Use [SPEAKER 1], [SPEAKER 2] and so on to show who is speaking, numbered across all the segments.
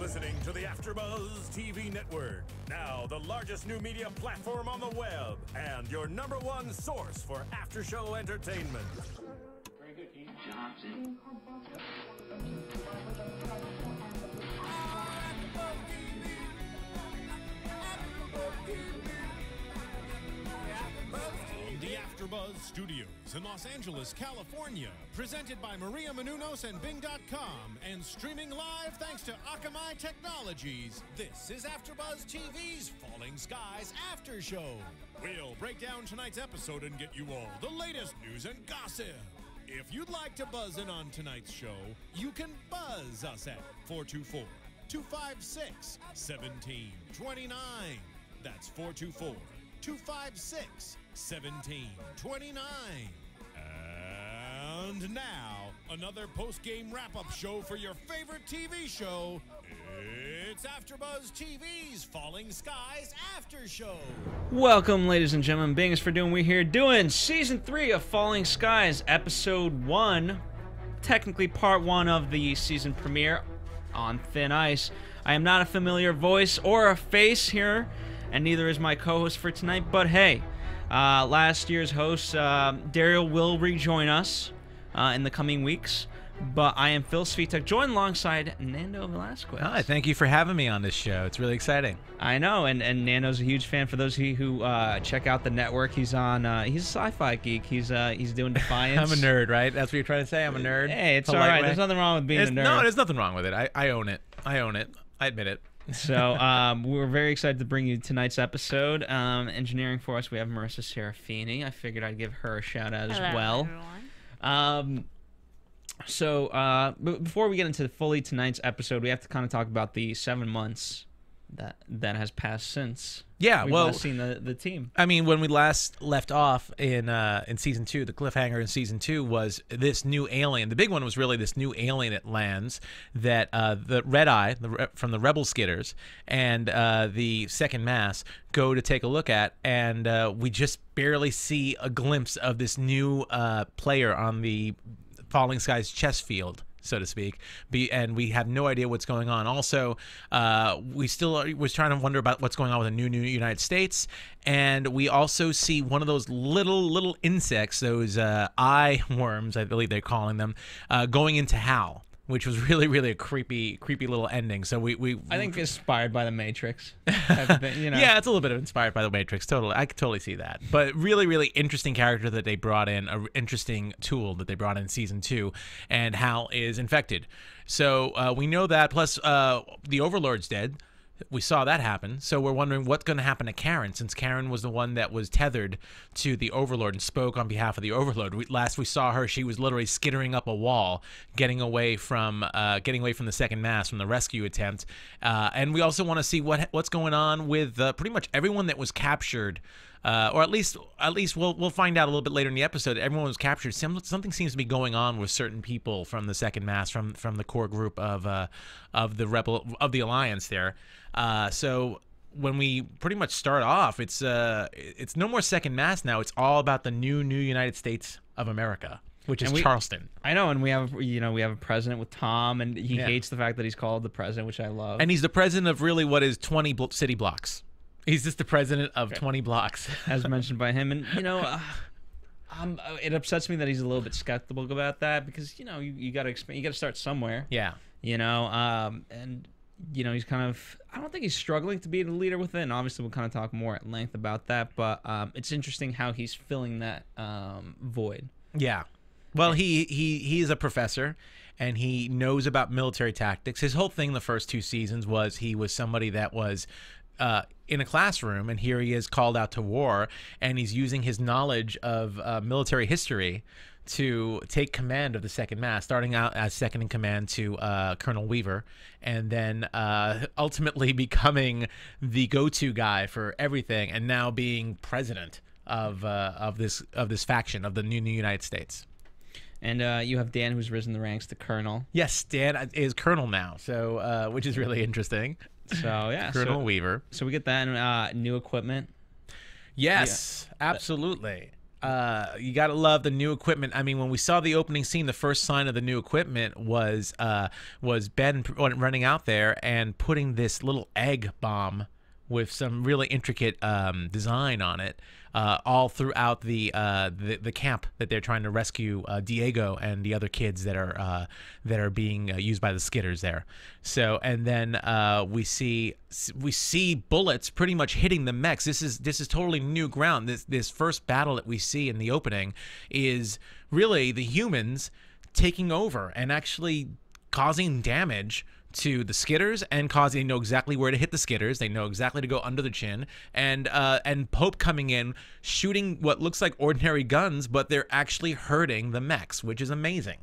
[SPEAKER 1] listening to the AFTERBUZZ TV network, now the largest new media platform on the web, and your #1 source for after-show entertainment.
[SPEAKER 2] Very good, Keith Johnson.
[SPEAKER 1] The AFTERBUZZ Studios in Los Angeles, California, presented by Maria Menounos and Bing.com, and streaming live thanks to Akamai Technologies. This is AFTERBUZZ TV's Falling Skies After Show. We'll break down tonight's episode and get you all the latest news and gossip. If you'd like to buzz in on tonight's show, you can buzz us at 424-256-1729. That's 424-256-1729. And now, another post-game wrap-up show for your favorite TV show. It's AFTERBUZZ TV's Falling Skies After Show.
[SPEAKER 3] Welcome, ladies and gentlemen. Bing is for doing. We're here doing Season 3 of Falling Skies, Episode 1. Technically Part 1 of the season premiere, On Thin Ice. I am not a familiar voice or a face here, and neither is my co-host for tonight, but hey, last year's host, Daryl, will rejoin us in the coming weeks, but I am Phil Svitek, joined alongside Nando Velasquez.
[SPEAKER 4] Hi, thank you for having me on this show. It's really exciting.
[SPEAKER 3] I know, and Nando's a huge fan. For those of you who check out the network, he's on. He's a sci-fi geek. He's doing Defiance.
[SPEAKER 4] I'm a nerd, right? That's what you're trying to say? I'm a nerd?
[SPEAKER 3] Hey, it's all right. There's nothing wrong with being a nerd.
[SPEAKER 4] No, there's nothing wrong with it. I own it. I own it. I admit it.
[SPEAKER 3] So we're very excited to bring you tonight's episode. Engineering for us, we have Marissa Serafini. I figured I'd give her a shout out as well. Everyone. So before we get into fully tonight's episode, we have to kind of talk about the 7 months that has passed since we've last seen the team. I mean, when we last left off in season 2, the cliffhanger in season 2 was this new alien. The big one was really this new alien that lands that the Red Eye from the Rebel Skitters and the Second Mass go to take a look at, and we just barely see a glimpse of this new player on the Falling Skies chess field, so to speak, and we have no idea what's going on. Also, we're trying to wonder about what's going on with the new United States, and we also see one of those little insects, those eye worms, I believe they're calling them, going into Hal, which was really a creepy little ending. So I think inspired by the Matrix type of thing, you know.
[SPEAKER 4] Yeah, it's a little bit of inspired by the Matrix. Totally, I could totally see that. But really interesting character that they brought in, an interesting tool that they brought in season 2, and Hal is infected. So we know that. Plus, the Overlord's dead. We saw that happen, so we're wondering what's going to happen to Karen, since Karen was the one that was tethered to the Overlord and spoke on behalf of the Overlord. Last we saw her, she was literally skittering up a wall, getting away from the Second Mass, from the rescue attempt. And we also want to see what's going on with pretty much everyone that was captured. Or at least we'll find out a little bit later in the episode. Everyone was captured. Something seems to be going on with certain people from the Second Mass, from the core group of the Alliance there. So when we pretty much start off, it's no more Second Mass now. It's all about the new United States of America, which is Charleston.
[SPEAKER 3] I know, and we have a president with Tom, and he hates the fact that he's called the president, which I love.
[SPEAKER 4] And he's the president of really what is 20 city blocks. He's just the president of 20 blocks,
[SPEAKER 3] as mentioned by him. And it upsets me that he's a little bit skeptical about that, because you got to start somewhere.
[SPEAKER 4] Yeah.
[SPEAKER 3] And he's kind of, I don't think he's struggling to be the leader within. Obviously, we'll kind of talk more at length about that, but it's interesting how he's filling that void.
[SPEAKER 4] Yeah. Well, he is a professor, and he knows about military tactics. His whole thing the first 2 seasons was he was somebody that was in a classroom, and here he is called out to war, and he's using his knowledge of military history to take command of the Second Mass, starting out as second in command to Colonel Weaver, and then ultimately becoming the go-to guy for everything, and now being president of this faction of the new United States.
[SPEAKER 3] And you have Dan, who's risen the ranks to Colonel.
[SPEAKER 4] Yes, Dan is Colonel now, so which is really interesting.
[SPEAKER 3] So yeah,
[SPEAKER 4] Colonel Weaver.
[SPEAKER 3] So we get that new equipment.
[SPEAKER 4] Yes, absolutely. you gotta love the new equipment. I mean, when we saw the opening scene, the first sign of the new equipment was Ben running out there and putting this little egg bomb with some really intricate design on it all throughout the camp that they're trying to rescue Diego and the other kids that are being used by the Skitters there. So, and then we see bullets pretty much hitting the mechs. This is totally new ground. This first battle that we see in the opening is really the humans taking over and actually causing damage to the Skitters and they know exactly where to hit the Skitters. They know exactly to go under the chin, and Pope coming in, shooting what looks like ordinary guns, but they're actually hurting the mechs, which is amazing.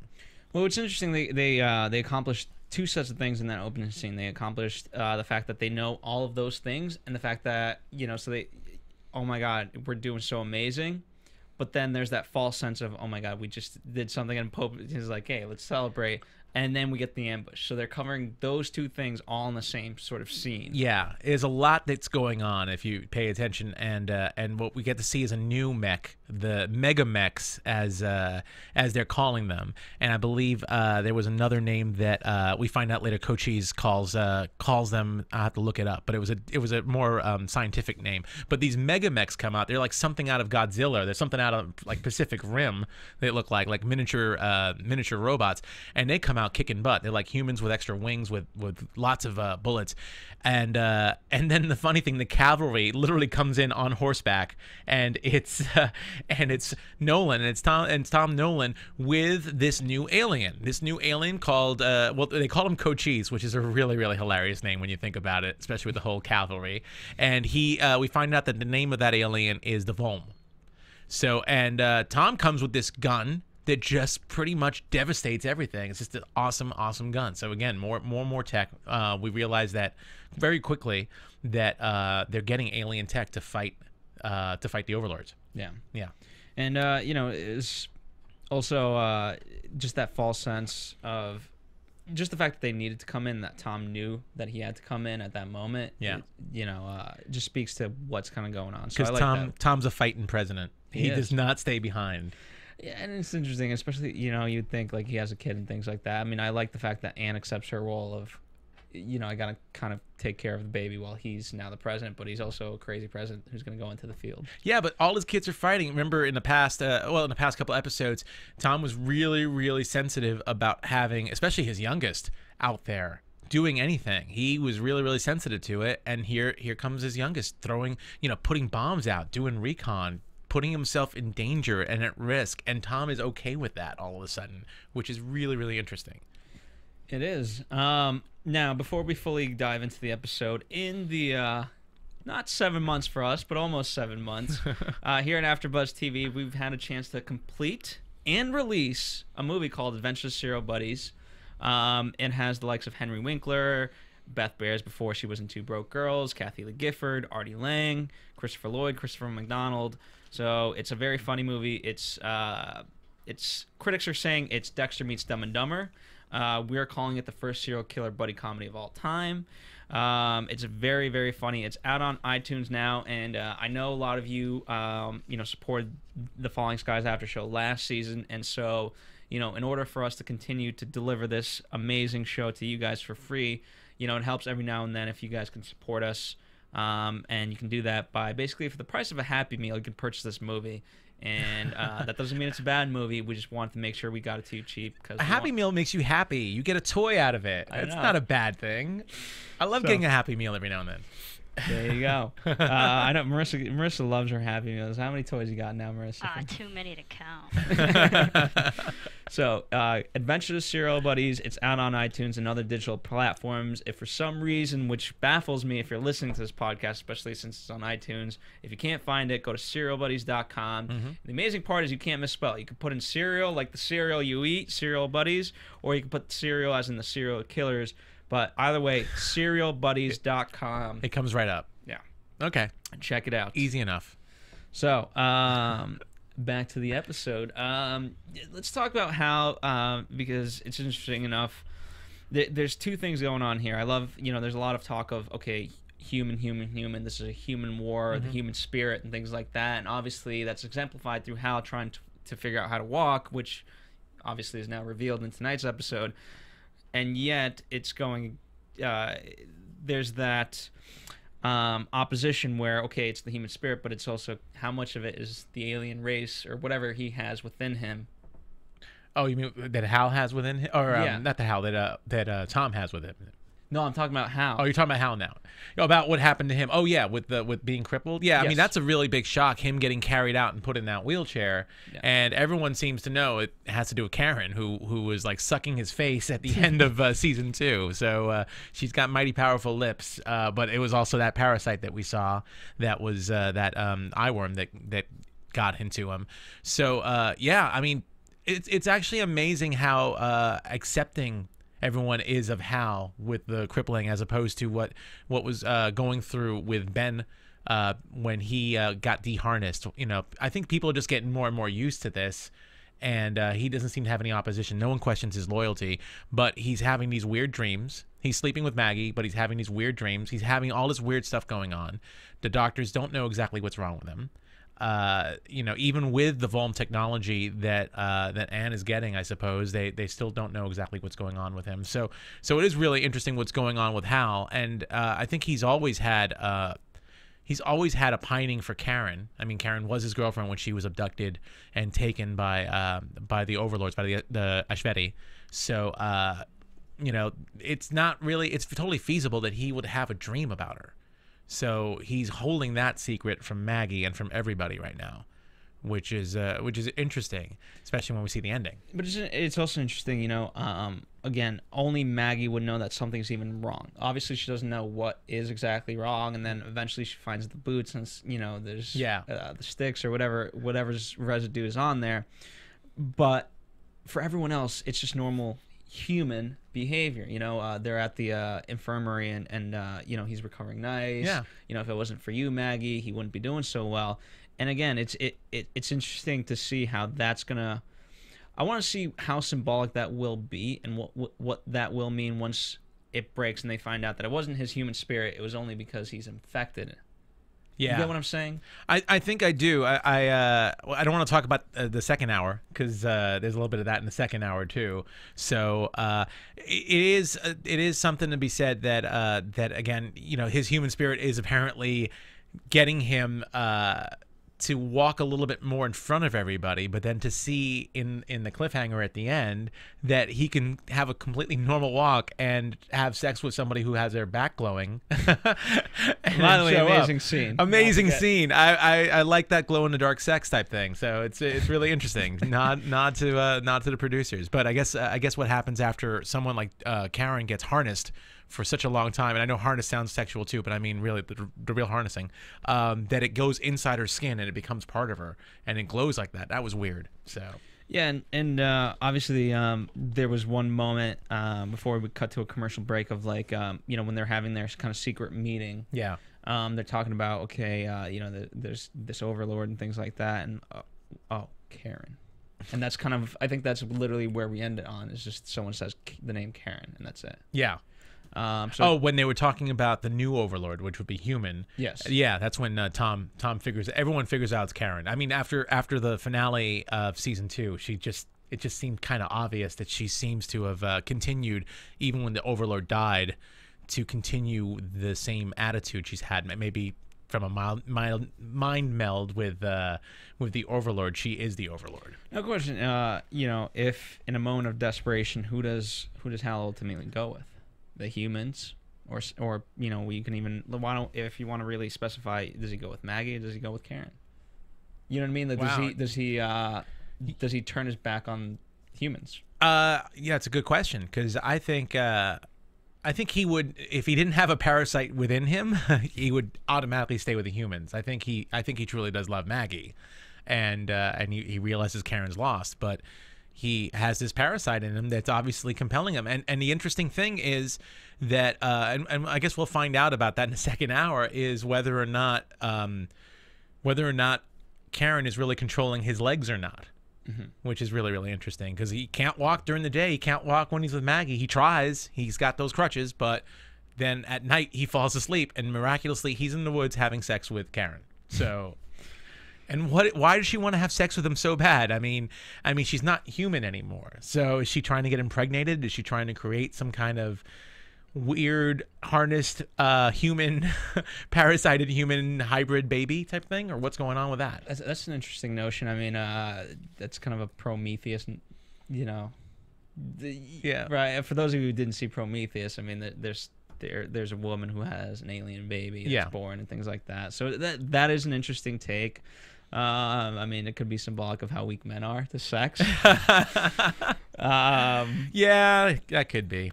[SPEAKER 3] Well, it's interesting. They accomplished two sets of things in that opening scene. They accomplished the fact that they know all of those things, and the fact that so they, oh my God, we're doing so amazing. But then there's that false sense of, oh my God, we just did something, and Pope is like, hey, let's celebrate. And then we get the ambush. So they're covering those two things all in the same sort of scene.
[SPEAKER 4] Yeah, there's a lot that's going on if you pay attention, and what we get to see is a new mech, the mega mechs as they're calling them. And I believe there was another name that we find out later. Cochise calls them. I have to look it up, but it was a more scientific name. But these mega mechs come out. They're like something out of Godzilla. They're something out of like Pacific Rim. They look like miniature robots, and they come out kicking butt. They're like humans with extra wings with lots of bullets, and then the funny thing, the cavalry literally comes in on horseback, and it's Nolan, and it's Tom Nolan with this new alien called well, they call him Cochise, which is a really, really hilarious name when you think about it, especially with the whole cavalry. And we find out that the name of that alien is the Vom. So, and Tom comes with this gun that just pretty much devastates everything. It's just an awesome, awesome gun. So again, more tech. We realize that very quickly that they're getting alien tech to fight the overlords.
[SPEAKER 3] Yeah.
[SPEAKER 4] And
[SPEAKER 3] it's also just that false sense of just the fact that they needed to come in, that Tom knew that he had to come in at that moment.
[SPEAKER 4] Yeah.
[SPEAKER 3] Just speaks to what's kind of going on. So
[SPEAKER 4] because Tom's a fighting president. He does not stay behind.
[SPEAKER 3] Yeah, and it's interesting, especially, you'd think like he has a kid and things like that. I mean, I like the fact that Anne accepts her role of, I got to kind of take care of the baby while he's now the president, but he's also a crazy president who's going to go into the field.
[SPEAKER 4] Yeah, but all his kids are fighting. Remember in the past, in the past couple episodes, Tom was really, really sensitive about having, especially his youngest, out there doing anything. He was really, really sensitive to it, and here comes his youngest throwing, putting bombs out, doing recon, putting himself in danger and at risk, and Tom is okay with that all of a sudden, which is really, really interesting.
[SPEAKER 3] It is. Now, before we fully dive into the episode, in the not 7 months for us, but almost 7 months, here at AFTERBUZZ TV, we've had a chance to complete and release a movie called Adventures of Serial Buddies. It has the likes of Henry Winkler, Beth Bears before she was in Two Broke Girls, Kathy Lee Gifford, Artie Lang, Christopher Lloyd, Christopher McDonald. So it's a very funny movie. It's critics are saying it's Dexter meets Dumb and Dumber. We are calling it the first serial killer buddy comedy of all time. It's very, very funny. It's out on iTunes now, and I know a lot of you, supported the Falling Skies after show last season, and so, in order for us to continue to deliver this amazing show to you guys for free, it helps every now and then if you guys can support us. And you can do that by basically for the price of a Happy Meal, you can purchase this movie. And that doesn't mean it's a bad movie. We just wanted to make sure we got it to you cheap.
[SPEAKER 4] A Happy Meal makes you happy. You get a toy out of it. It's not a bad thing. I love getting a Happy Meal every now and then.
[SPEAKER 3] There you go. I know Marissa loves her Happy Meals. How many toys you got now, Marissa?
[SPEAKER 5] Too many to count.
[SPEAKER 3] So, Adventures of Serial Buddies, it's out on iTunes and other digital platforms. If for some reason, which baffles me if you're listening to this podcast, especially since it's on iTunes, if you can't find it, go to serialbuddies.com. The amazing part is you can't misspell it. You can put in cereal, like the cereal you eat, Serial Buddies, or you can put cereal as in the serial killers. But either way, serialbuddies.com.
[SPEAKER 4] It comes right up.
[SPEAKER 3] Yeah.
[SPEAKER 4] Okay.
[SPEAKER 3] Check it out.
[SPEAKER 4] Easy enough.
[SPEAKER 3] So, back to the episode. Let's talk about how, because it's interesting enough, there's two things going on here. I love, there's a lot of talk of, okay, human. This is a human war, the human spirit, and things like that. And obviously, that's exemplified through Hal trying to figure out how to walk, which obviously is now revealed in tonight's episode. And yet, it's going. There's that opposition where, okay, it's the human spirit, but it's also how much of it is the alien race or whatever he has within him.
[SPEAKER 4] Oh, you mean that Hal has within him, or not the Hal that Tom has with him?
[SPEAKER 3] No, I'm talking about Hal.
[SPEAKER 4] Oh, you're talking about Hal now. About what happened to him. Oh yeah, with being crippled. Yeah, I mean that's a really big shock. Him getting carried out and put in that wheelchair, and everyone seems to know it has to do with Karen, who was like sucking his face at the end of season 2. So she's got mighty powerful lips, but it was also that parasite that we saw that was that eye worm that got into him. So yeah, I mean it's actually amazing how accepting everyone is of Hal with the crippling, as opposed to what was going through with Ben when he got de-harnessed. You know, I think people are just getting more and more used to this, and he doesn't seem to have any opposition. No one questions his loyalty, but he's having these weird dreams. He's sleeping with Maggie, but he's having these weird dreams. He's having all this weird stuff going on. The doctors don't know exactly what's wrong with him. You know, even with the Volm technology that Anne is getting, I suppose they still don't know exactly what's going on with him. So it is really interesting what's going on with Hal, and I think he's always had a pining for Karen. I mean, Karen was his girlfriend when she was abducted and taken by the overlords, by the Ashveti. So you know, it's totally feasible that he would have a dream about her. So he's holding that secret from Maggie and from everybody right now, which is interesting, especially when we see the ending.
[SPEAKER 3] But it's also interesting, you know. Again, only Maggie would know that something's even wrong. Obviously, she doesn't know what is exactly wrong, and then eventually she finds the boots, and you know, there's the sticks or whatever's residue is on there. But for everyone else, it's just normal human behavior. You know, they're at the infirmary, and you know, he's recovering nice.
[SPEAKER 4] Yeah.
[SPEAKER 3] You know, if it wasn't for you, Maggie, he wouldn't be doing so well. And again, it's interesting to see how that's gonna. I want to see how symbolic that will be, and what that will mean once it breaks and they find out that it wasn't his human spirit. It was only because he's infected.
[SPEAKER 4] Yeah.
[SPEAKER 3] You get what I'm saying?
[SPEAKER 4] I think I do. I don't want to talk about the second hour, because there's a little bit of that in the second hour too. So it is something to be said that that again, you know, his human spirit is apparently getting him to walk a little bit more in front of everybody, but then to see in the cliffhanger at the end that he can have a completely normal walk and have sex with somebody who has their back glowing.
[SPEAKER 3] Finally, amazing scene.
[SPEAKER 4] Amazing scene. I like that glow in the dark sex type thing. So it's really interesting. Nod to the producers. But I guess what happens after someone like Karen gets harnessed for such a long time, and I know harness sounds sexual too, but I mean really the real harnessing, that it goes inside her skin and it becomes part of her, and it glows like that. That was weird. So
[SPEAKER 3] yeah, and obviously there was one moment before we cut to a commercial break of like you know, when they're having their kind of secret meeting.
[SPEAKER 4] Yeah.
[SPEAKER 3] They're talking about, okay, you know, there's this overlord and things like that, and oh, Karen. And that's kind of, I think that's literally where we end it on, is just someone says the name Karen, and that's it.
[SPEAKER 4] Yeah. So when they were talking about the new overlord, which would be human.
[SPEAKER 3] Yes. Yeah,
[SPEAKER 4] that's when everyone figures out it's Karen. I mean, after the finale of season 2, it just seemed kind of obvious that she seems to have continued, even when the overlord died, to continue the same attitude she's had. Maybe from a mild mind meld with the overlord, she is the overlord.
[SPEAKER 3] No question. You know, if in a moment of desperation, who does Hal ultimately go with? The humans, or you know, you can even, if you want to really specify, does he go with Maggie or does he go with Karen? You know what I mean? Like, wow. Does he turn his back on humans?
[SPEAKER 4] Yeah, it's a good question, because I think he would, if he didn't have a parasite within him, he would automatically stay with the humans. I think he truly does love Maggie, and he realizes Karen's lost, but he has this parasite in him that's obviously compelling him. And the interesting thing is that, and I guess we'll find out about that in the second hour, is whether or not Karen is really controlling his legs or not, which is really, really interesting, because he can't walk during the day. He can't walk when he's with Maggie. He tries. He's got those crutches, but then at night he falls asleep, and miraculously he's in the woods having sex with Karen. So, and why does she want to have sex with him so bad? I mean, she's not human anymore. So is she trying to get impregnated? Is she trying to create some kind of weird harnessed human parasited human hybrid baby type thing, or what's going on with that?
[SPEAKER 3] That's an interesting notion. I mean, that's kind of a Prometheus, you know.
[SPEAKER 4] Yeah,
[SPEAKER 3] right. For those of you who didn't see Prometheus, I mean, there's a woman who has an alien baby that's born and things like that. So that is an interesting take. I mean, it could be symbolic of how weak men are to sex.
[SPEAKER 4] Yeah, that could be.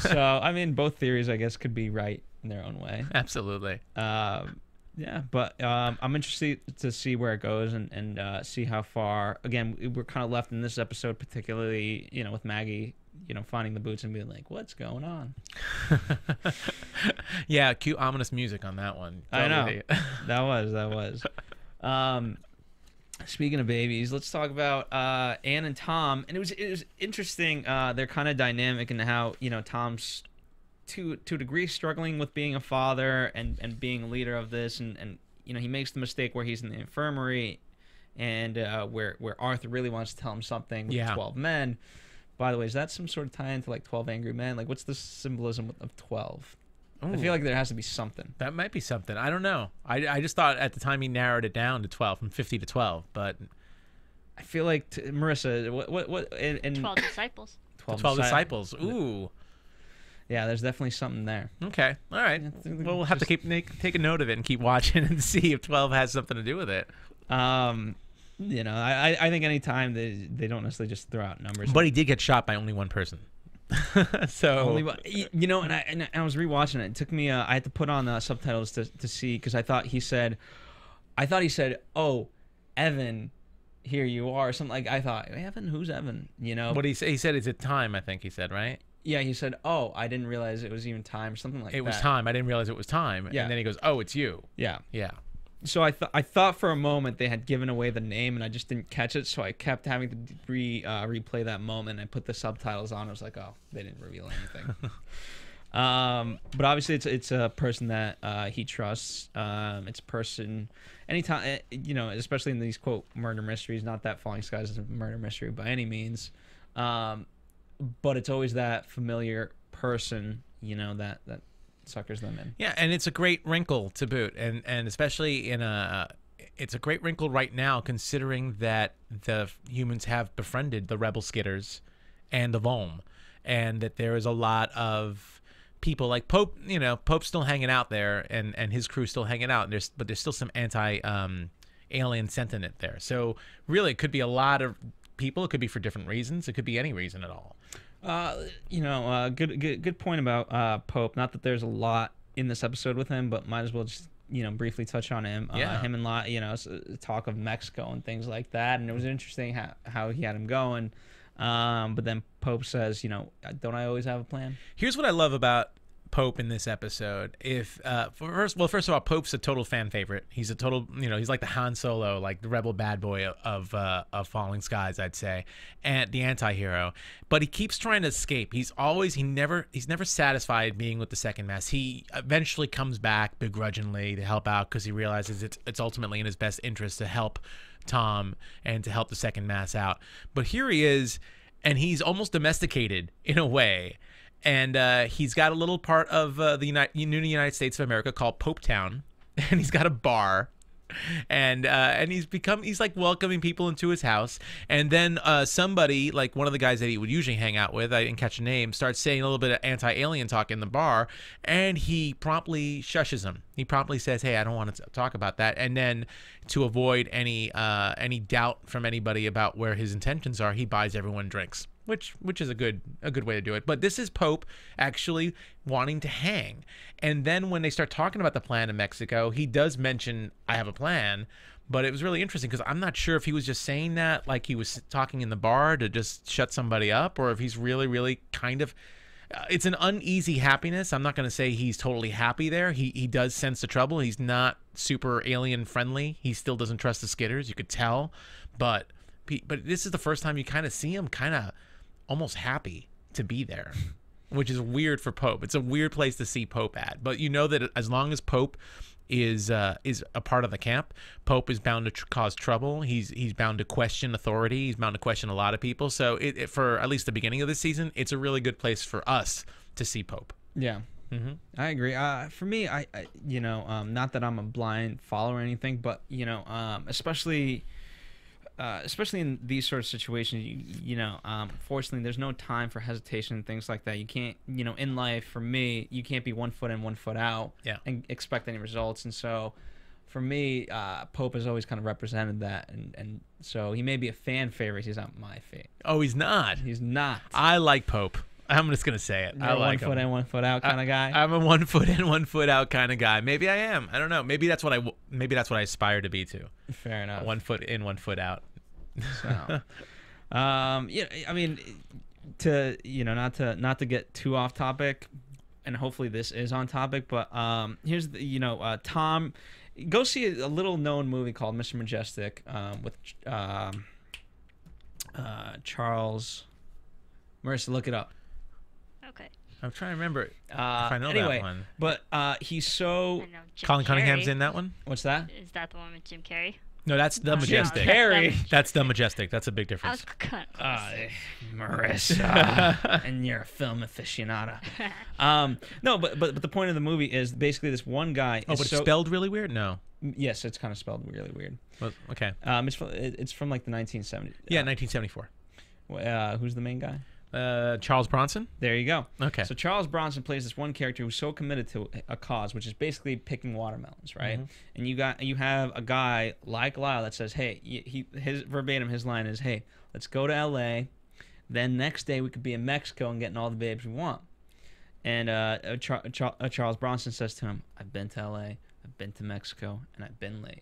[SPEAKER 3] So, I mean, both theories, I guess, could be right in their own way.
[SPEAKER 4] Absolutely.
[SPEAKER 3] Yeah, but I'm interested to see where it goes and see how far. Again, we're kind of left in this episode, particularly, you know, with Maggie, you know, finding the boots and being like, "What's going on?"
[SPEAKER 4] Yeah, cute ominous music on that one.
[SPEAKER 3] Totally. I know. that was. Speaking of babies, let's talk about Ann and Tom. And it was interesting. They're kind of dynamic in how, you know, Tom's to a degree struggling with being a father and being a leader of this, and you know, he makes the mistake where he's in the infirmary, and where Arthur really wants to tell him something with 12 men. By the way, is that some sort of tie into like 12 Angry Men? Like, what's the symbolism of 12? Ooh. I feel like there has to be something.
[SPEAKER 4] That might be something. I don't know. I just thought at the time he narrowed it down to 12, from 50 to 12, but
[SPEAKER 3] I feel like Marissa, what in
[SPEAKER 5] 12 disciples.
[SPEAKER 4] 12 disciples. Ooh.
[SPEAKER 3] Yeah, there's definitely something there.
[SPEAKER 4] Okay. All right. Well, we'll have to take a note of it and keep watching and see if 12 has something to do with it.
[SPEAKER 3] You know, I think anytime they don't necessarily just throw out numbers.
[SPEAKER 4] But he did get shot by only one person. So
[SPEAKER 3] only one, you know, and I was rewatching it. It took me I had to put on subtitles to see, because I thought he said, "Oh, Evan, here you are," something like. I thought, Evan, who's Evan? You know.
[SPEAKER 4] What he said, is it time? I think he said, right?
[SPEAKER 3] Yeah, he said, "Oh, I didn't realize it was even time," or something like that.
[SPEAKER 4] It was time. I didn't realize it was time.
[SPEAKER 3] Yeah.
[SPEAKER 4] And then he goes, "Oh, it's you."
[SPEAKER 3] Yeah.
[SPEAKER 4] Yeah.
[SPEAKER 3] So I thought for a moment they had given away the name, and I just didn't catch it. So I kept having to replay that moment. I put the subtitles on. I was like, oh, they didn't reveal anything. But obviously it's a person that he trusts. It's a person. Anytime, you know, especially in these quote murder mysteries. Not that Falling Skies is a murder mystery by any means, but it's always that familiar person, you know, that suckers them in.
[SPEAKER 4] Yeah, and it's a great wrinkle to boot, and especially it's a great wrinkle right now, considering that the humans have befriended the rebel Skitters and the Volm, and that there is a lot of people like Pope. You know, Pope's still hanging out there, and his crew's still hanging out. But there's still some anti-alien sentiment there. So really, it could be a lot of people. It could be for different reasons. It could be any reason at all.
[SPEAKER 3] You know, good point about Pope. Not that there's a lot in this episode with him, but might as well just, you know, briefly touch on him.
[SPEAKER 4] Yeah.
[SPEAKER 3] Him and you know, talk of Mexico and things like that, and it was interesting how he had him going. But then Pope says, you know, don't I always have a plan?
[SPEAKER 4] Here's what I love about Pope in this episode. First of all, Pope's a total fan favorite. He's a total, you know, he's like the Han Solo, like the rebel bad boy of Falling Skies, I'd say, and the anti-hero. But he keeps trying to escape. He's never satisfied being with the second mass. He eventually comes back begrudgingly to help out, because he realizes it's ultimately in his best interest to help Tom and to help the second mass out. But here he is, and he's almost domesticated in a way. And he's got a little part of the United States of America called Pope Town, and he's got a bar, and he's like welcoming people into his house. And then somebody, like one of the guys that he would usually hang out with, I didn't catch a name, starts saying a little bit of anti-alien talk in the bar, and he promptly shushes him. He promptly says, "Hey, I don't want to talk about that." And then, to avoid any doubt from anybody about where his intentions are, he buys everyone drinks. Which is a good way to do it. But this is Pope actually wanting to hang. And then when they start talking about the plan in Mexico, he does mention, "I have a plan." But it was really interesting, because I'm not sure if he was just saying that like he was talking in the bar to just shut somebody up, or if he's really, really kind of... it's an uneasy happiness. I'm not going to say he's totally happy there. He does sense the trouble. He's not super alien friendly. He still doesn't trust the Skitters. You could tell. But this is the first time you kind of see him kind of almost happy to be there. which is weird for Pope. It's a weird place to see Pope at. But you know that as long as Pope is a part of the camp, Pope is bound to cause trouble. He's bound to question authority. He's bound to question a lot of people. So for at least the beginning of the season, it's a really good place for us to see Pope.
[SPEAKER 3] Yeah. I agree. For me, I not that I'm a blind follower or anything, but especially in these sort of situations, fortunately, there's no time for hesitation and things like that. You can't, in life, for me, you can't be 1 foot in, 1 foot out and expect any results. And so, for me, Pope has always kind of represented that, and so he may be a fan favorite. He's not my favorite.
[SPEAKER 4] Oh, he's not.
[SPEAKER 3] He's not.
[SPEAKER 4] I like Pope. I'm just gonna say it.
[SPEAKER 3] You're
[SPEAKER 4] I like
[SPEAKER 3] 1 foot in, 1 foot out kind of guy.
[SPEAKER 4] I'm a 1 foot in, 1 foot out kind of guy. Maybe I am. I don't know. Maybe that's what I aspire to be to.
[SPEAKER 3] Fair enough.
[SPEAKER 4] 1 foot in, 1 foot out.
[SPEAKER 3] So, yeah. I mean, not to get too off topic, and hopefully this is on topic. But here's the Tom. Go see a little known movie called Mr. Majestic with Charles. Marissa, look it up.
[SPEAKER 5] Okay.
[SPEAKER 4] I'm trying to remember if I know
[SPEAKER 3] anyway,
[SPEAKER 4] that one.
[SPEAKER 3] But he's so.
[SPEAKER 5] I know Jim
[SPEAKER 4] Colin Cunningham's
[SPEAKER 5] Carrey.
[SPEAKER 4] in that one?
[SPEAKER 3] What's that?
[SPEAKER 5] Is that the one with Jim Carrey?
[SPEAKER 4] No, that's The Majestic.
[SPEAKER 3] Carrey.
[SPEAKER 4] That's The Majestic. That's a big
[SPEAKER 5] I
[SPEAKER 4] difference.
[SPEAKER 5] was kind of
[SPEAKER 3] Marissa, and you're a film aficionado. No, but the point of the movie is basically this one guy.
[SPEAKER 4] Oh, but it's spelled really weird? No.
[SPEAKER 3] Yes, it's kind of spelled really weird.
[SPEAKER 4] Well, okay.
[SPEAKER 3] It's from like the 1970s.
[SPEAKER 4] Yeah, 1974.
[SPEAKER 3] Who's the main guy?
[SPEAKER 4] Charles Bronson?
[SPEAKER 3] There you go.
[SPEAKER 4] Okay.
[SPEAKER 3] So Charles Bronson plays this one character who's so committed to a cause, which is basically picking watermelons, right? And you have a guy like Lyle that says, "Hey," his line is, "Hey, let's go to L.A. Then next day we could be in Mexico and getting all the babes we want." And Charles Bronson says to him, "I've been to L.A., I've been to Mexico, and I've been laid."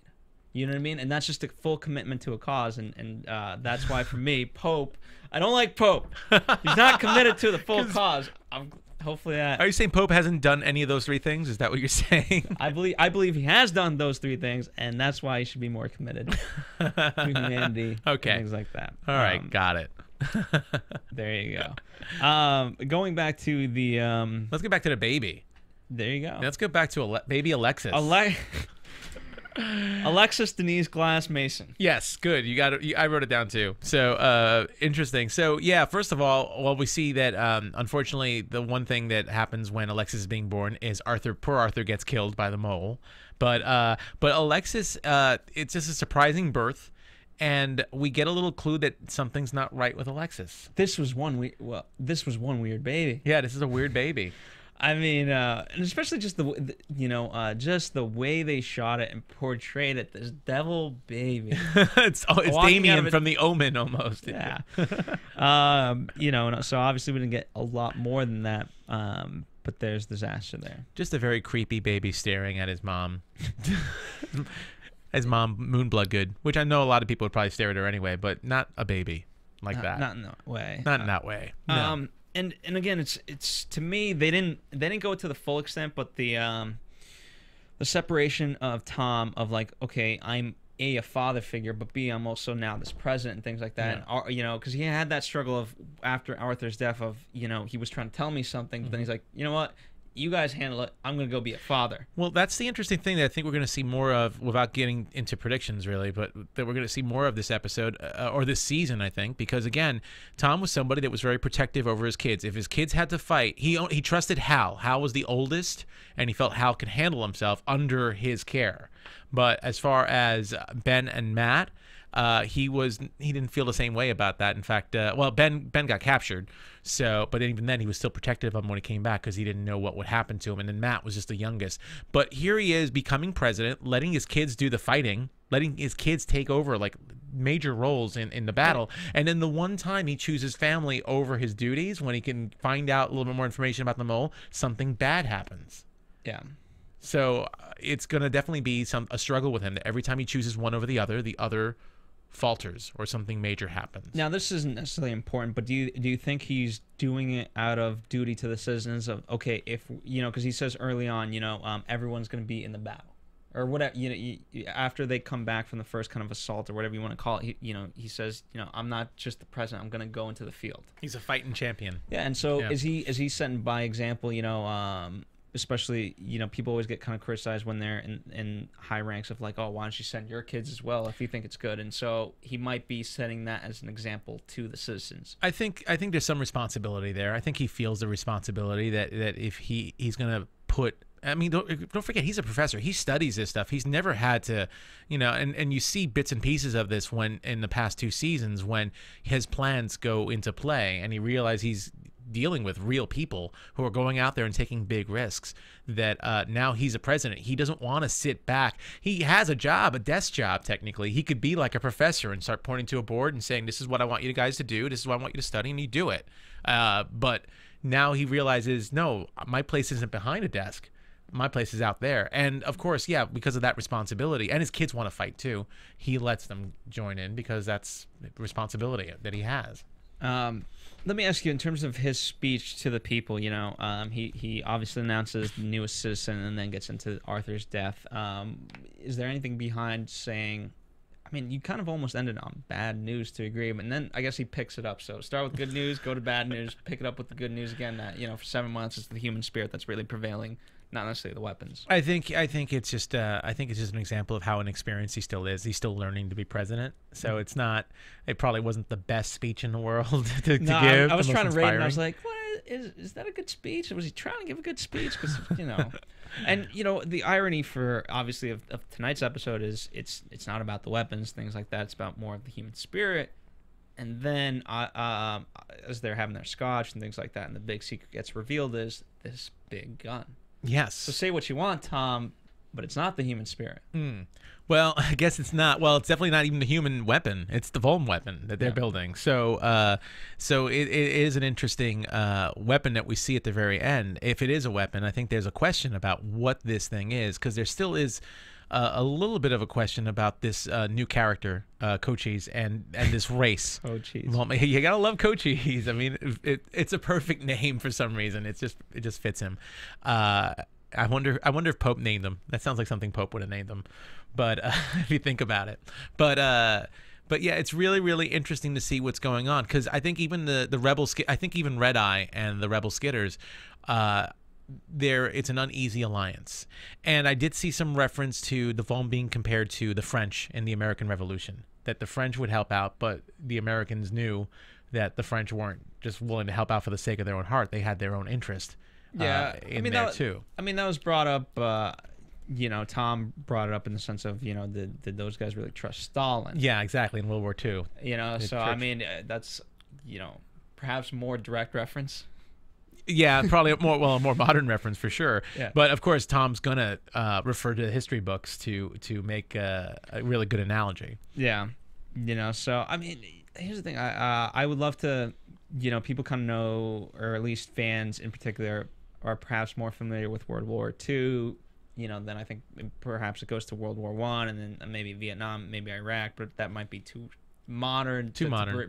[SPEAKER 3] You know what I mean? And that's just a full commitment to a cause, and that's why for me, Pope, I don't like Pope. He's not committed to the full cause. Hopefully that.
[SPEAKER 4] Are you saying Pope hasn't done any of those three things? Is that what you're saying?
[SPEAKER 3] I believe he has done those three things, and that's why he should be more committed to humanity. Okay. And things like that.
[SPEAKER 4] All right, got it.
[SPEAKER 3] There you go. Going back to the.
[SPEAKER 4] Let's get back to the baby.
[SPEAKER 3] There you go.
[SPEAKER 4] Let's go back to baby Alexis.
[SPEAKER 3] Alexis Denise Glass Mason.
[SPEAKER 4] Yes, good. You got it. I wrote it down too. So interesting. So yeah, first of all, well, we see that unfortunately the one thing that happens when Alexis is being born is poor Arthur gets killed by the mole. But Alexis, it's just a surprising birth, and we get a little clue that something's not right with Alexis.
[SPEAKER 3] This was one weird baby.
[SPEAKER 4] Yeah, this is a weird baby.
[SPEAKER 3] I mean, and especially just just the way they shot it and portrayed it, this devil baby.
[SPEAKER 4] it's Damien from The Omen almost.
[SPEAKER 3] Yeah. So obviously we didn't get a lot more than that. But there's disaster there.
[SPEAKER 4] Just a very creepy baby staring at his mom. His mom, Moonblood Good, which I know a lot of people would probably stare at her anyway, but not a baby like that.
[SPEAKER 3] Not in that way.
[SPEAKER 4] Not in that way. No.
[SPEAKER 3] And again, it's to me they didn't go to the full extent, but the separation of Tom of like, okay, I'm a father figure, but B, I'm also now this president and things like that. Yeah. And because he had that struggle of after Arthur's death of he was trying to tell me something, but then he's like, you know what? You guys handle it. I'm going to go be a father.
[SPEAKER 4] Well, that's the interesting thing that I think we're going to see more of without getting into predictions, really, but that we're going to see more of this episode or this season, I think, because, again, Tom was somebody that was very protective over his kids. If his kids had to fight, he trusted Hal. Hal was the oldest, and he felt Hal could handle himself under his care. But as far as Ben and Matt, he didn't feel the same way about that. In fact, Ben got captured, but even then he was still protective of him when he came back because he didn't know what would happen to him. And then Matt was just the youngest. But here he is becoming president, letting his kids do the fighting, letting his kids take over like major roles in the battle. And then the one time he chooses family over his duties, when he can find out a little bit more information about the mole, something bad happens.
[SPEAKER 3] Yeah.
[SPEAKER 4] So it's going to definitely be a struggle with him that every time he chooses one over the other falters or something major happens.
[SPEAKER 3] Now, this isn't necessarily important, but do you think he's doing it out of duty to the citizens of, okay, if because he says early on, everyone's going to be in the battle, or whatever, after they come back from the first kind of assault or whatever you want to call it, he says, I'm not just the president, I'm going to go into the field.
[SPEAKER 4] He's a fighting champion.
[SPEAKER 3] Yeah, and so is he setting by example, especially, people always get kind of criticized when they're in high ranks of like, oh, why don't you send your kids as well if you think it's good? And so he might be setting that as an example to the citizens.
[SPEAKER 4] I think there's some responsibility there. I think he feels the responsibility that if he's going to put, I mean, don't forget, he's a professor. He studies this stuff. He's never had to, and you see bits and pieces of this when in the past 2 seasons when his plans go into play and he realizes he's dealing with real people who are going out there and taking big risks, that now he's a president. He doesn't want to sit back. He has a job, a desk job, technically. He could be like a professor and start pointing to a board and saying, this is what I want you guys to do. This is what I want you to study, and you do it. But now he realizes, no, my place isn't behind a desk. My place is out there. And of course, because of that responsibility, and his kids want to fight too, he lets them join in because that's responsibility that he has.
[SPEAKER 3] Let me ask you, in terms of his speech to the people, he obviously announces the newest citizen and then gets into Arthur's death. Is there anything behind saying, I mean, you kind of almost ended on bad news to agree, and then I guess he picks it up. So start with good news, go to bad news, pick it up with the good news again, that, for 7 months it's the human spirit that's really prevailing, not necessarily the weapons.
[SPEAKER 4] I think it's just an example of how inexperienced he still is. He's still learning to be president, so it probably wasn't the best speech in the world to give.
[SPEAKER 3] I was trying to rate it, and I was like, what is that a good speech? Or was he trying to give a good speech? Because and the irony for obviously of tonight's episode is it's not about the weapons, things like that. It's about more of the human spirit. And then as they're having their scotch and things like that, and the big secret gets revealed is this big gun.
[SPEAKER 4] Yes.
[SPEAKER 3] So say what you want, Tom, but it's not the human spirit.
[SPEAKER 4] Well, I guess it's not. Well, it's definitely not even the human weapon. It's the Vuln weapon that they're building. So it is an interesting weapon that we see at the very end. If it is a weapon, I think there's a question about what this thing is, because there still is a little bit of a question about this new character, Cochise, and this race. Cochise. Well, you gotta love Cochise. I mean, it's a perfect name for some reason. It just fits him. I wonder if Pope named them. That sounds like something Pope would have named them. But if you think about it, but yeah, it's really, really interesting to see what's going on, because I think even the Rebel, I think even Red Eye and the Rebel Skitters, it's an uneasy alliance. And I did see some reference to the Vuln being compared to the French in the American Revolution, that the French would help out, but the Americans knew that the French weren't just willing to help out for the sake of their own heart. They had their own interest. Too. I mean, that was brought up. Tom brought it up in the sense of did those guys really trust Stalin? Yeah, exactly. In World War II. I mean, that's perhaps more direct reference. Yeah, probably a more modern reference for sure. Yeah. But of course, Tom's gonna refer to history books to make a really good analogy. Yeah, So I mean, here's the thing. I would love to, people kind of know, or at least fans in particular, are perhaps more familiar with World War II. Then I think perhaps it goes to World War I, and then maybe Vietnam, maybe Iraq, but that might be too modern.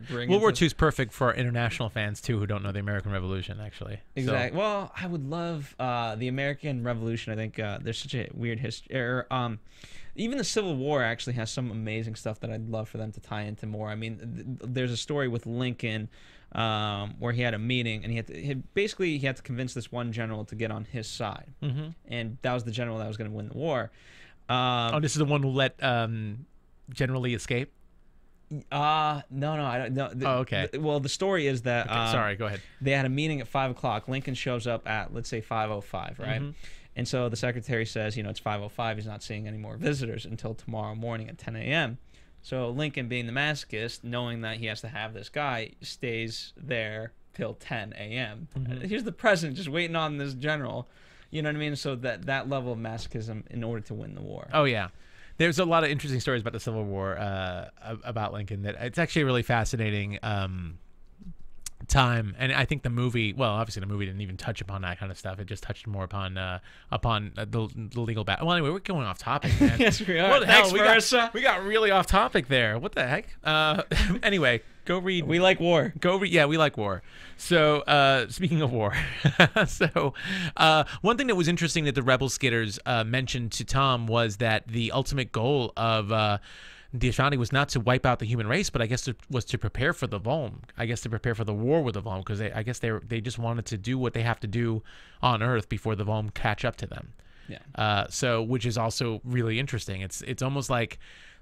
[SPEAKER 4] Bring World War II is perfect for international fans too, who don't know the American Revolution, actually. Exactly. So. Well, I would love the American Revolution. I think there's such a weird history. Even the Civil War actually has some amazing stuff that I'd love for them to tie into more. I mean, there's a story with Lincoln where he had a meeting, and he had to convince this one general to get on his side, and that was the general that was going to win the war. This is the one who let General Lee escape. No, I don't know. Okay. Well, the story is that. Okay, sorry, go ahead. They had a meeting at 5:00. Lincoln shows up at, let's say, 5:05, right? And so the secretary says, it's 5:05. He's not seeing any more visitors until tomorrow morning at 10 a.m. So Lincoln, being the masochist, knowing that he has to have this guy, stays there till 10 a.m. Here's the president just waiting on this general. You know what I mean? So that level of masochism in order to win the war. Oh, yeah. There's a lot of interesting stories about the Civil War, about Lincoln, that it's actually really fascinating time. And I think the movie, well, obviously the movie didn't even touch upon that kind of stuff. It just touched more upon the legal battle. Well, anyway, we're going off topic, man.
[SPEAKER 3] Yes, we are.
[SPEAKER 4] What the hell?
[SPEAKER 3] Thanks,
[SPEAKER 4] We got really off topic there. What the heck? Anyway, go read.
[SPEAKER 3] We like war.
[SPEAKER 4] Go read. Yeah, we like war. So, speaking of war, so one thing that was interesting that the Rebel Skitters mentioned to Tom was that the ultimate goal of the Ashanti was not to wipe out the human race, but I guess it was to prepare for the Volm. I guess to prepare for the war with the Volm, because I guess they just wanted to do what they have to do on Earth before the Volm catch up to them.
[SPEAKER 3] Yeah.
[SPEAKER 4] So, which is also really interesting. It's almost like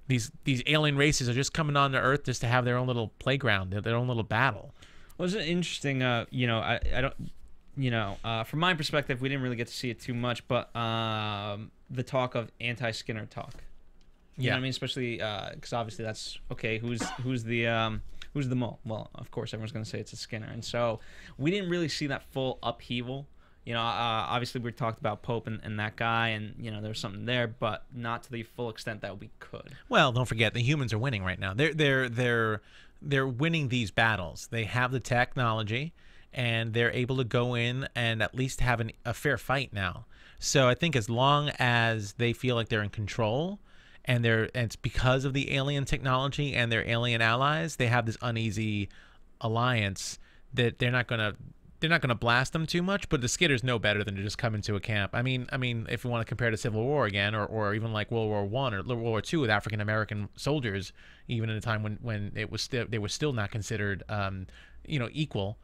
[SPEAKER 4] these alien races are just coming on to Earth just to have their own little playground, their own little battle.
[SPEAKER 3] Well, it's interesting. You know, I don't. You know, from my perspective, we didn't really get to see it too much, but the talk of anti-Skinner talk. You know what I mean? Especially because obviously that's okay. Who's the mole? Well, of course everyone's gonna say it's a Skinner, and so we didn't really see that full upheaval. You know, obviously we talked about Pope and that guy, and you know there was something there, but not to the full extent that we could.
[SPEAKER 4] Well, don't forget the humans are winning right now. They're winning these battles. They have the technology, and they're able to go in and at least have a fair fight now. So I think as long as they feel like they're in control. And it's because of the alien technology and their alien allies, they have this uneasy alliance that they're not gonna blast them too much. But the Skitters know better than to just come into a camp. I mean, if you want to compare to Civil War again, or even like World War I or World War II with African American soldiers, even in a time when they were still not considered, equal.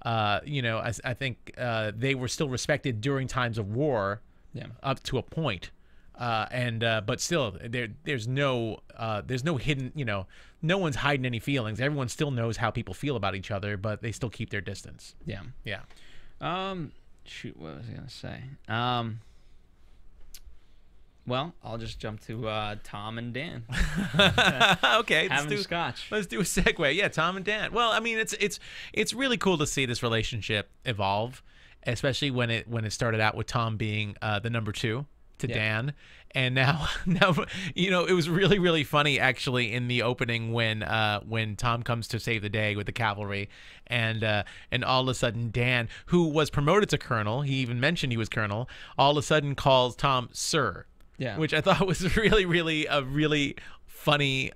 [SPEAKER 4] I think they were still respected during times of war, up to a point. But still, there's no hidden, no one's hiding any feelings. Everyone still knows how people feel about each other, but they still keep their distance.
[SPEAKER 3] Yeah.
[SPEAKER 4] Yeah.
[SPEAKER 3] Shoot, what was I gonna say? Well, I'll just jump to Tom and Dan.
[SPEAKER 4] Okay,
[SPEAKER 3] having scotch.
[SPEAKER 4] Let's do a segue. Yeah, Tom and Dan. Well, I mean, it's really cool to see this relationship evolve, especially when it started out with Tom being the number 2. To Dan, and now it was really, really funny actually in the opening when Tom comes to save the day with the cavalry, and all of a sudden Dan, who was promoted to colonel, he even mentioned he was colonel, all of a sudden calls Tom sir, which I thought was really, really a really funny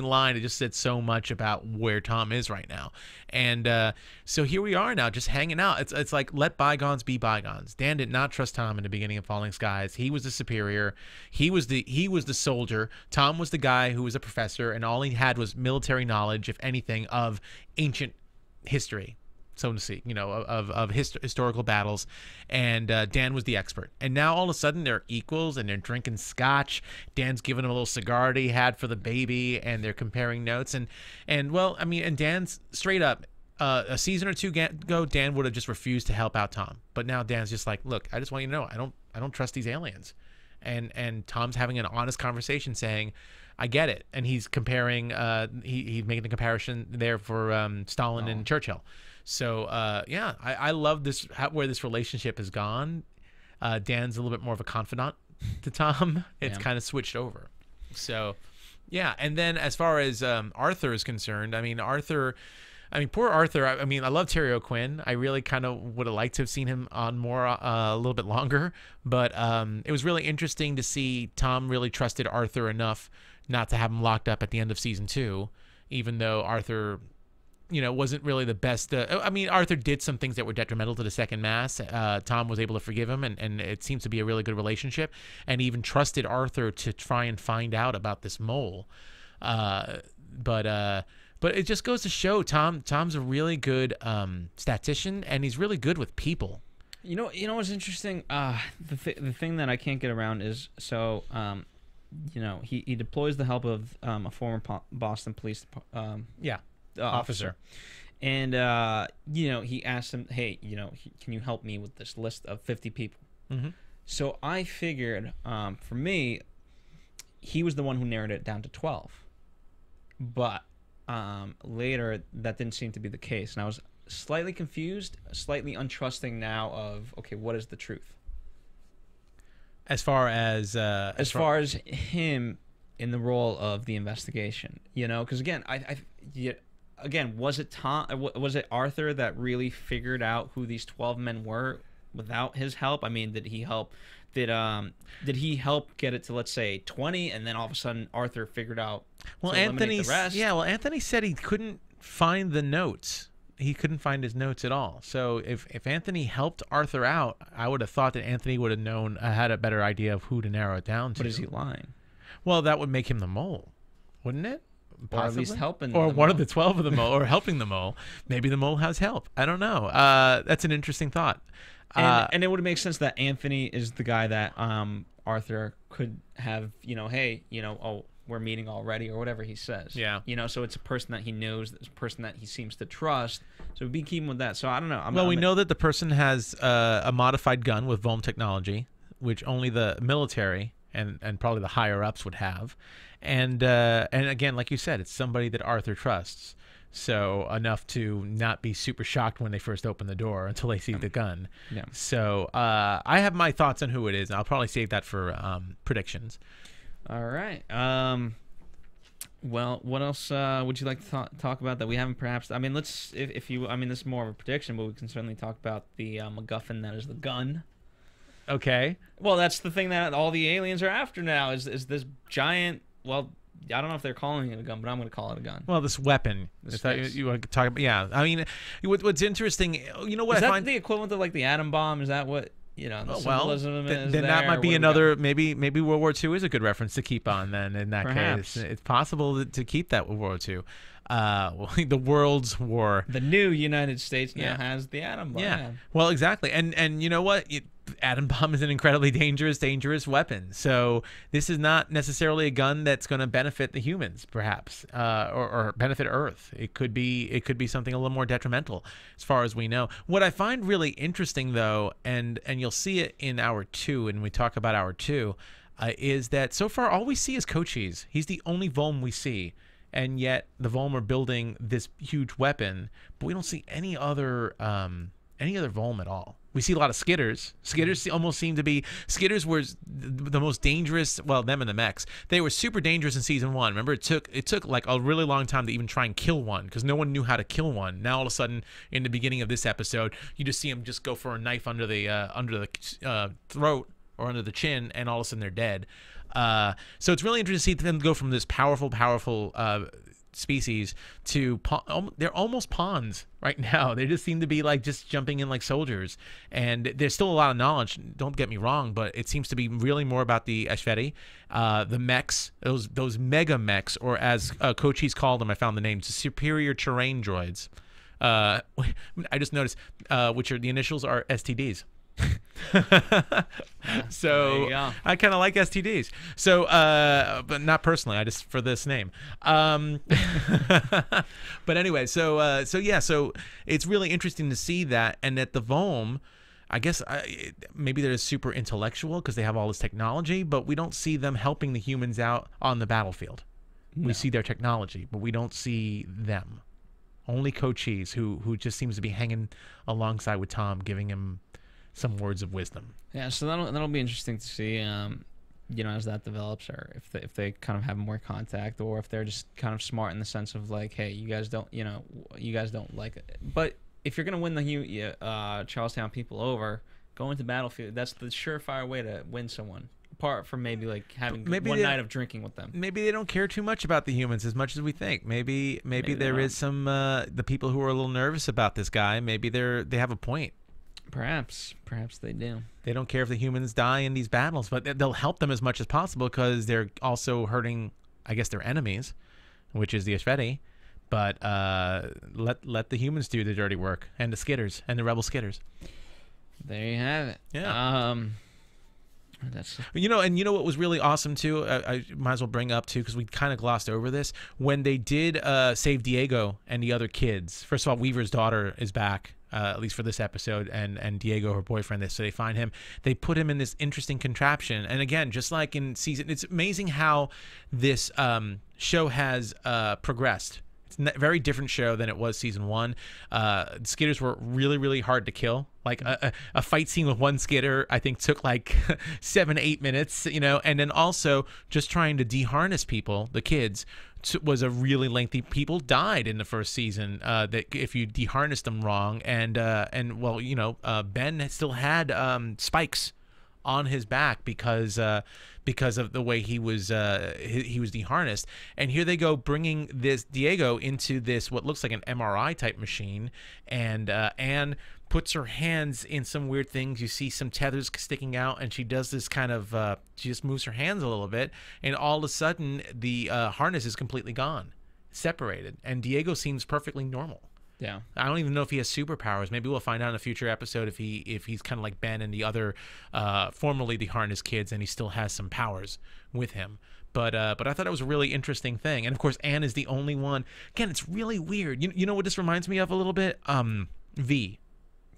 [SPEAKER 4] line. It just said so much about where Tom is right now. And so here we are now, just hanging out. It's like, let bygones be bygones. Dan did not trust Tom in the beginning of Falling Skies. He was the superior. He was the soldier. Tom was the guy who was a professor, and all he had was military knowledge, if anything, of ancient history, so to speak, of historical battles, and Dan was the expert. And now all of a sudden they're equals, and they're drinking scotch. Dan's giving him a little cigar that he had for the baby, and they're comparing notes. And Dan's straight up, a season or two ago, Dan would have just refused to help out Tom. But now Dan's just like, look, I just want you to know, I don't trust these aliens. And Tom's having an honest conversation, saying, I get it. And he's comparing, he's making a comparison there for Stalin and Churchill. So, I love this, where this relationship has gone. Dan's a little bit more of a confidant to Tom. It's kind of switched over. So, yeah. And then as far as Arthur is concerned, poor Arthur. I love Terry O'Quinn. I really kind of would have liked to have seen him on more, a little bit longer. But it was really interesting to see Tom really trusted Arthur enough not to have him locked up at the end of season 2, even though Arthur, wasn't really the best. Arthur did some things that were detrimental to the Second Mass. Tom was able to forgive him, and it seems to be a really good relationship, and even trusted Arthur to try and find out about this mole. But it just goes to show Tom's a really good statistician, and he's really good with people.
[SPEAKER 3] You know what's interesting? The thing that I can't get around is, so he deploys the help of a former Boston police officer. And he asked him, hey, can you help me with this list of 50 people?
[SPEAKER 4] Mm-hmm.
[SPEAKER 3] So I figured, for me, he was the one who narrowed it down to 12. But later, that didn't seem to be the case, and I was slightly confused, slightly untrusting now of, okay, what is the truth?
[SPEAKER 4] As far as
[SPEAKER 3] him in the role of the investigation, because again, again, was it was it Arthur that really figured out who these 12 men were without his help? I mean, did he help? Did he help get it to, let's say, 20, and then all of a sudden Arthur figured out to eliminate the rest?
[SPEAKER 4] Yeah, well, Anthony said he couldn't find the notes. He couldn't find his notes at all. So if Anthony helped Arthur out, I would have thought that Anthony would have known, had a better idea of who to narrow it down to.
[SPEAKER 3] But is he lying?
[SPEAKER 4] Well, that would make him the mole, wouldn't it?
[SPEAKER 3] Possibly. Or at least helping.
[SPEAKER 4] Or one of the 12 of the mole, or helping the mole. Maybe the mole has help. I don't know. That's an interesting thought.
[SPEAKER 3] And it would make sense that Anthony is the guy that Arthur could have, hey, oh, we're meeting already, or whatever he says.
[SPEAKER 4] Yeah.
[SPEAKER 3] So it's a person that he knows, it's a person that he seems to trust. So be keeping with that. So I don't know.
[SPEAKER 4] We know that the person has a modified gun with Volm technology, which only the military and probably the higher ups would have. And again, like you said, it's somebody that Arthur trusts. So enough to not be super shocked when they first open the door until they see the gun.
[SPEAKER 3] Yeah.
[SPEAKER 4] So I have my thoughts on who it is. I'll probably save that for predictions.
[SPEAKER 3] All right. Well, what else would you like to talk about that we haven't perhaps? I mean, let's if you. I mean, this is more of a prediction, but we can certainly talk about the MacGuffin that is the gun.
[SPEAKER 4] Okay.
[SPEAKER 3] Well, that's the thing that all the aliens are after now. Is this giant? Well, I don't know if they're calling it a gun, but I'm going to call it a gun.
[SPEAKER 4] Well, this weapon. You want to talk about? Yeah. I mean, what's interesting? You know what?
[SPEAKER 3] Is that the equivalent of like the atom bomb? Is that what? The symbolism is
[SPEAKER 4] then
[SPEAKER 3] there,
[SPEAKER 4] that might be another. Maybe World War II is a good reference to keep on. Then in that
[SPEAKER 3] Perhaps.
[SPEAKER 4] case, it's possible to keep that with World War II. The World's War.
[SPEAKER 3] The new United States now has the atom bomb.
[SPEAKER 4] Yeah. Well, exactly. And you know what? Atom bomb is an incredibly dangerous weapon. So this is not necessarily a gun that's going to benefit the humans, perhaps, or benefit Earth. It could be something a little more detrimental, as far as we know. What I find really interesting, though, and you'll see it in Hour 2, and we talk about Hour 2, is that so far all we see is Cochise. He's the only Volm we see. And yet the Volm are building this huge weapon, but we don't see any other Volm at all. We see a lot of Skitters. Skitters almost seem to be... Skitters were the most dangerous... Well, them and the mechs. They were super dangerous in Season 1. Remember, it took like a really long time to even try and kill one, because no one knew how to kill one. Now, all of a sudden, in the beginning of this episode, you just see them just go for a knife under the throat or under the chin, and all of a sudden they're dead. So it's really interesting to see them go from this powerful species to they're almost pawns right now. They just seem to be like just jumping in like soldiers, and there's still a lot of knowledge, don't get me wrong, but it seems to be really more about the Ashveti, the mechs, those mega mechs, or as Cochise called them, I found the names, superior terrain droids. I just noticed which are the initials are STDs. So I kind of like STDs. So, but not personally. I just for this name. But anyway, so it's really interesting to see that, and that the Volm, I guess maybe they're super intellectual because they have all this technology, but we don't see them helping the humans out on the battlefield. No. We see their technology, but we don't see them. Only Cochise, who just seems to be hanging alongside with Tom, giving him some words of wisdom.
[SPEAKER 3] Yeah, so that'll be interesting to see, as that develops, or if they kind of have more contact, or if they're just kind of smart in the sense of like, hey, you guys don't like it. But if you're gonna win the Charlestown people over, go into battlefield. That's the surefire way to win someone. Apart from maybe like having one night of drinking with them.
[SPEAKER 4] Maybe they don't care too much about the humans as much as we think. Maybe there is some the people who are a little nervous about this guy. Maybe they have a point.
[SPEAKER 3] Perhaps they do.
[SPEAKER 4] They don't care if the humans die in these battles, but they'll help them as much as possible because they're also hurting, I guess, their enemies, which is the Ashveti. But let the humans do the dirty work, and the Skitters, and the rebel Skitters.
[SPEAKER 3] There you have it.
[SPEAKER 4] Yeah. You know what was really awesome too, I might as well bring up too, because we kind of glossed over this, when they did save Diego and the other kids. First of all, Weaver's daughter is back, at least for this episode, and Diego, her boyfriend, so they find him. They put him in this interesting contraption, and again, just like in season, it's amazing how this show has progressed. It's a very different show than it was season 1. Skitters were really, really hard to kill. Like a fight scene with one Skitter, I think, took like 7-8 minutes, and then also just trying to de-harness people, the kids, was a really lengthy. People died in the first season that if you deharnessed them wrong, and well, you know, Ben still had spikes on his back because of the way he was deharnessed. And here they go bringing this Diego into this what looks like an MRI type machine, and Anne puts her hands in some weird things. You see some tethers sticking out, and she does this kind of she just moves her hands a little bit, and all of a sudden the harness is completely gone, separated, and Diego seems perfectly normal.
[SPEAKER 3] Yeah,
[SPEAKER 4] I don't even know if he has superpowers. Maybe we'll find out in a future episode if he's kind of like Ben and the other formerly the Harness kids, and he still has some powers with him. But I thought it was a really interesting thing. And of course, Anne is the only one. Again, it's really weird. You know what this reminds me of a little bit? V.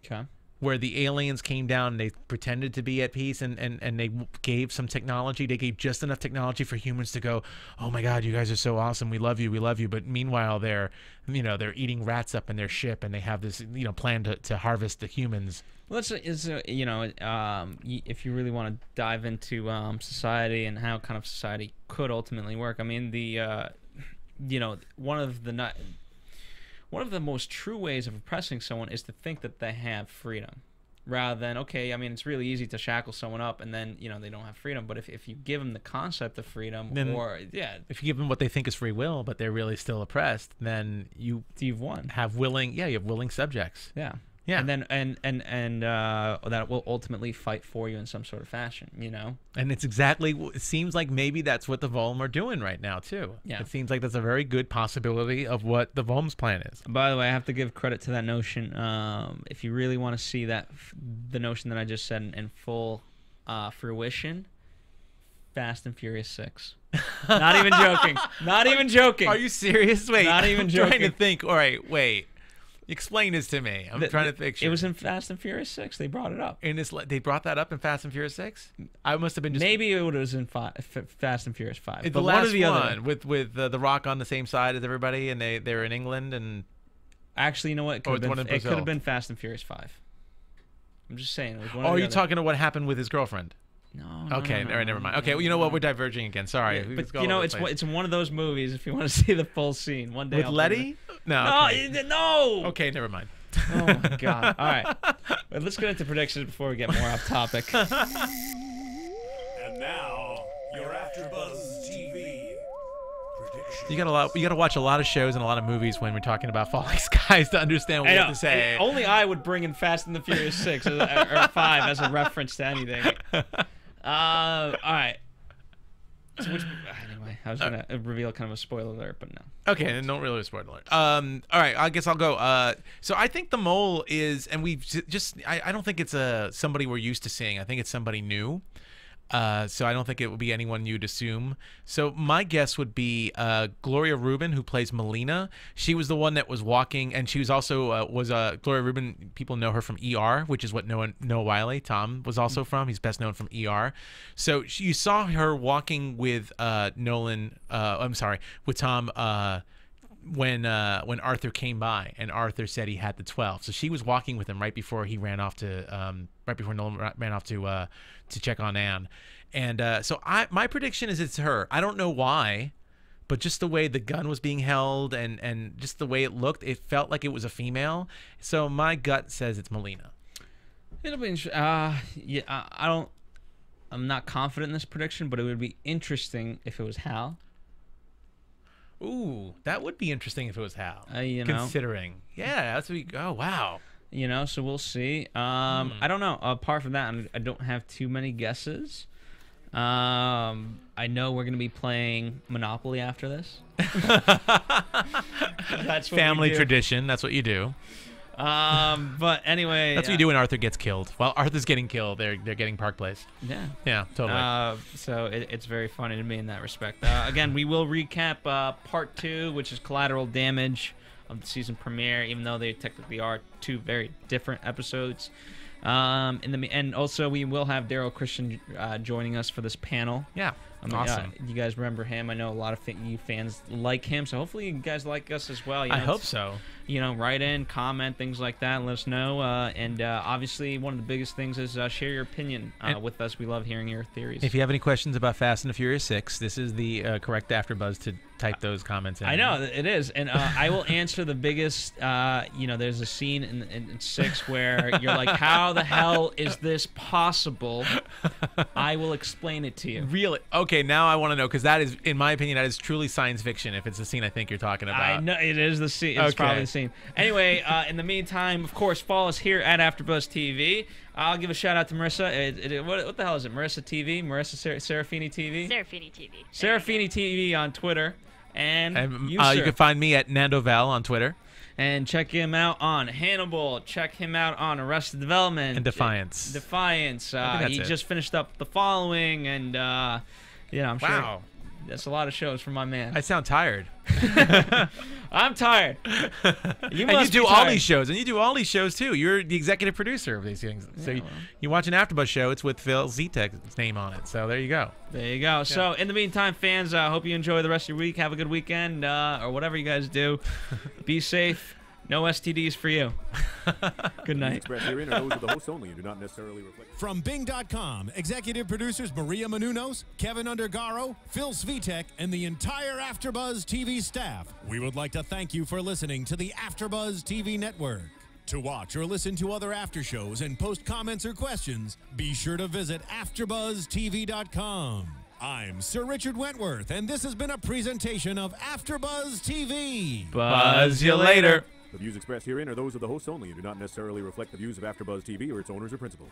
[SPEAKER 3] Okay.
[SPEAKER 4] Where the aliens came down and they pretended to be at peace, and they gave some technology. They gave just enough technology for humans to go, oh my God, you guys are so awesome. We love you. But meanwhile, they're eating rats up in their ship, and they have this, plan to harvest the humans.
[SPEAKER 3] Well, if you really want to dive into society and how kind of society could ultimately work, I mean, one of the most true ways of oppressing someone is to think that they have freedom, rather than, okay, I mean, it's really easy to shackle someone up and then, they don't have freedom. But if you give them the concept of freedom,
[SPEAKER 4] then, if you give them what they think is free will, but they're really still oppressed, then
[SPEAKER 3] you've won.
[SPEAKER 4] You have willing subjects.
[SPEAKER 3] Yeah.
[SPEAKER 4] Yeah.
[SPEAKER 3] And then and that will ultimately fight for you in some sort of fashion,
[SPEAKER 4] And it's exactly, it seems like maybe that's what the Volm are doing right now too.
[SPEAKER 3] Yeah.
[SPEAKER 4] It seems like that's a very good possibility of what the Volm's plan is.
[SPEAKER 3] By the way, I have to give credit to that notion. If you really want to see the notion that I just said in full fruition, Fast and Furious 6. Not even joking. Not even joking.
[SPEAKER 4] Are you serious? Wait.
[SPEAKER 3] Not even
[SPEAKER 4] I'm
[SPEAKER 3] joking.
[SPEAKER 4] trying to think. All right, wait. Explain this to me. I'm trying to picture.
[SPEAKER 3] It was in Fast and Furious 6. They brought it up.
[SPEAKER 4] They brought that up in Fast and Furious 6? I must have been just...
[SPEAKER 3] Maybe it was in Fast and Furious 5.
[SPEAKER 4] The last one with The Rock on the same side as everybody, and they're in England, and...
[SPEAKER 3] Actually, you know what? It could have been Fast and Furious 5. I'm just saying. It was one
[SPEAKER 4] are you talking about what happened with his girlfriend?
[SPEAKER 3] No.
[SPEAKER 4] Okay, all right, never mind. Okay, well, you know what? We're diverging again. Sorry.
[SPEAKER 3] Yeah, but it's one of those movies. If you want to see the full scene, one day
[SPEAKER 4] with Letty.
[SPEAKER 3] No.
[SPEAKER 4] Okay.
[SPEAKER 3] No.
[SPEAKER 4] Okay, never mind.
[SPEAKER 3] Oh my God! All right, let's get into predictions before we get more off topic.
[SPEAKER 1] And now your AfterBuzz TV predictions.
[SPEAKER 4] You gotta watch a lot of shows and a lot of movies when we're talking about Falling Skies to understand what we have to say.
[SPEAKER 3] Only I would bring in Fast and the Furious 6 or 5 as a reference to anything. All right. So anyway, I was gonna reveal kind of a spoiler alert, but no.
[SPEAKER 4] Okay, then don't really spoil alert. All right, I guess I'll go. So I think the mole is, and we've just, I don't think it's somebody we're used to seeing. I think it's somebody new. So I don't think it would be anyone you'd assume. So my guess would be Gloria Rubin, who plays Melina. She was the one that was walking, and she was also Gloria Rubin. People know her from ER, which is what Noah Wyle, Tom, was also from. He's best known from ER. So you saw her walking with with Tom. When Arthur came by, and Arthur said he had the 12, so she was walking with him right before he ran off to right before Nolan ran off to check on Anne, and so my prediction is it's her. I don't know why, but just the way the gun was being held and just the way it looked, it felt like it was a female. So my gut says it's Melina.
[SPEAKER 3] It'll be interesting. I'm not confident in this prediction, but it would be interesting if it was Hal.
[SPEAKER 4] Ooh, that would be interesting if it was Hal.
[SPEAKER 3] Considering.
[SPEAKER 4] Yeah, that's what oh, wow.
[SPEAKER 3] So we'll see. I don't know. Apart from that, I don't have too many guesses. I know we're going to be playing Monopoly after this. That's what
[SPEAKER 4] family tradition. That's what you do.
[SPEAKER 3] But anyway,
[SPEAKER 4] that's what you do when Arthur gets killed. While Arthur's getting killed, they're getting Park Place. Yeah, totally.
[SPEAKER 3] So it's very funny to me in that respect. Again, we will recap part 2, which is Collateral Damage of the season premiere, even though they technically are 2 very different episodes. And also we will have Daryl Christian joining us for this panel.
[SPEAKER 4] Yeah.
[SPEAKER 3] I mean,
[SPEAKER 4] Awesome.
[SPEAKER 3] You guys remember him. I know a lot of you fans like him, so hopefully you guys like us as well. You know,
[SPEAKER 4] I hope so.
[SPEAKER 3] You know, write in, comment, things like that, and let us know. And obviously, one of the biggest things is share your opinion with us. We love hearing your theories.
[SPEAKER 4] If you have any questions about Fast and the Furious 6, this is the correct AfterBuzz to type those comments in.
[SPEAKER 3] I know, it is. And I will answer the biggest, you know, there's a scene in 6 where you're like, how the hell is this possible? I will explain it to you.
[SPEAKER 4] Really? Okay, now I want to know, because that is, in my opinion, that is truly science fiction if it's the scene I think you're talking about.
[SPEAKER 3] I know, it is the scene. It's probably the scene. Anyway, in the meantime, of course, follow us here at AfterBuzz TV. I'll give a shout out to Marissa. What the hell is it? Marissa TV? Marissa Serafini TV?
[SPEAKER 5] Serafini TV.
[SPEAKER 3] Serafini TV on Twitter. And
[SPEAKER 4] you can find me at Nando Val on Twitter.
[SPEAKER 3] And check him out on Hannibal. Check him out on Arrested Development.
[SPEAKER 4] And Defiance.
[SPEAKER 3] Defiance. He just finished up The Following, and you know, I'm sure that's a lot of shows for my man.
[SPEAKER 4] I sound tired.
[SPEAKER 3] I'm tired.
[SPEAKER 4] You do all these shows, and you do all these shows too. You're the executive producer of these things. So you watch an AfterBuzz show, it's with Phil Svitek's name on it. So there you go.
[SPEAKER 3] There you go. Yeah. So in the meantime, fans, I hope you enjoy the rest of your week. Have a good weekend, or whatever you guys do. Be safe. No STDs for you. Good night.
[SPEAKER 6] Herein are those of the hosts only and do not necessarily reflect.
[SPEAKER 1] From Bing.com, executive producers Maria Menounos, Kevin Undergaro, Phil Svitek, and the entire AfterBuzz TV staff, we would like to thank you for listening to the AfterBuzz TV network. To watch or listen to other after shows and post comments or questions, be sure to visit AfterBuzzTV.com. I'm Sir Richard Wentworth, and this has been a presentation of AfterBuzz TV.
[SPEAKER 4] Buzz you later.
[SPEAKER 6] The views expressed herein are those of the hosts only and do not necessarily reflect the views of AfterBuzz TV or its owners or principals.